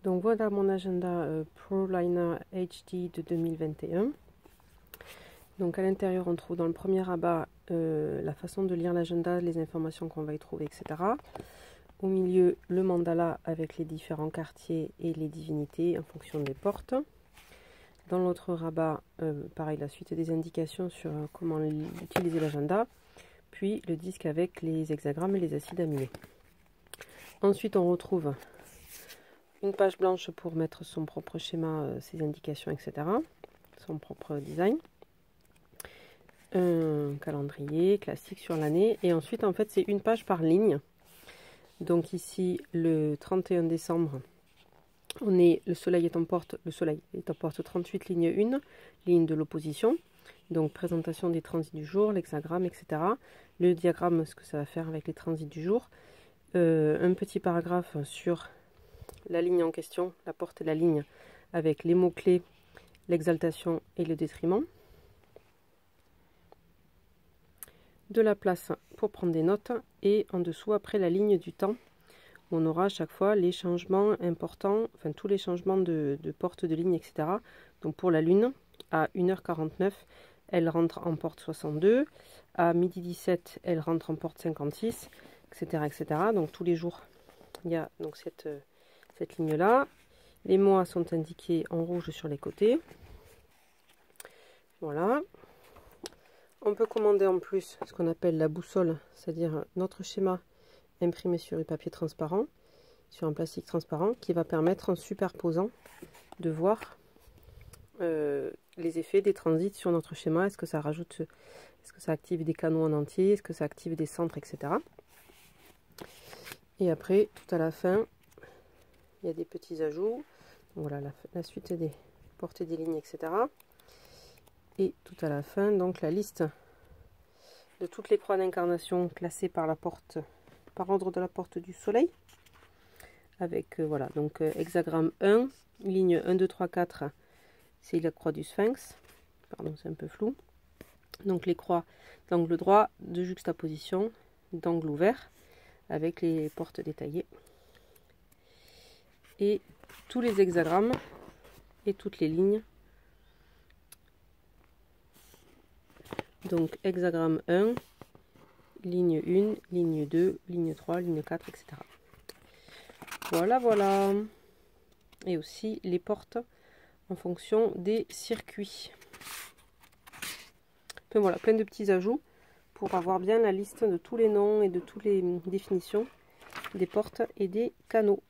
Donc voilà mon agenda ProLiner HD de 2021. Donc à l'intérieur on trouve dans le premier rabat la façon de lire l'agenda, les informations qu'on va y trouver, etc. Au milieu le mandala avec les différents quartiers et les divinités en fonction des portes. Dans l'autre rabat, pareil, la suite des indications sur comment utiliser l'agenda. Puis le disque avec les hexagrammes et les acides aminés. Ensuite on retrouve une page blanche pour mettre son propre schéma, ses indications, etc. Son propre design. Un calendrier classique sur l'année. Et ensuite, en fait, c'est une page par ligne. Donc ici, le 31 décembre, le soleil est en porte 38, ligne 1, ligne de l'opposition. Donc présentation des transits du jour, l'hexagramme, etc. Le diagramme, ce que ça va faire avec les transits du jour. Un petit paragraphe sur la ligne en question, la porte et la ligne, avec les mots-clés, l'exaltation et le détriment. De la place pour prendre des notes. Et en dessous, après la ligne du temps, on aura à chaque fois les changements importants, enfin tous les changements de porte de ligne, etc. Donc pour la lune, à 1h49, elle rentre en porte 62. À 12h17, elle rentre en porte 56, etc., etc. Donc tous les jours, il y a donc cette ligne-là. Les mois sont indiqués en rouge sur les côtés. Voilà. On peut commander en plus ce qu'on appelle la boussole, c'est-à-dire notre schéma imprimé sur du papier transparent, sur un plastique transparent, qui va permettre en superposant de voir les effets des transits sur notre schéma. Est-ce que ça rajoute, est-ce que ça active des canaux en entier, est-ce que ça active des centres, etc. Et après, tout à la fin, il y a des petits ajouts. Voilà la suite des portées des lignes, etc. Et tout à la fin, donc la liste de toutes les croix d'incarnation classées par ordre de la porte du soleil. Avec, voilà, donc hexagramme 1, ligne 1, 2, 3, 4, c'est la croix du sphinx. Pardon, c'est un peu flou. Donc les croix d'angle droit, de juxtaposition, d'angle ouvert, avec les portes détaillées. Et tous les hexagrammes et toutes les lignes. Donc hexagramme 1, ligne 1, ligne 2, ligne 3, ligne 4, etc. Voilà, voilà. Et aussi les portes en fonction des circuits. Enfin, voilà, plein de petits ajouts pour avoir bien la liste de tous les noms et de toutes les définitions des portes et des canaux.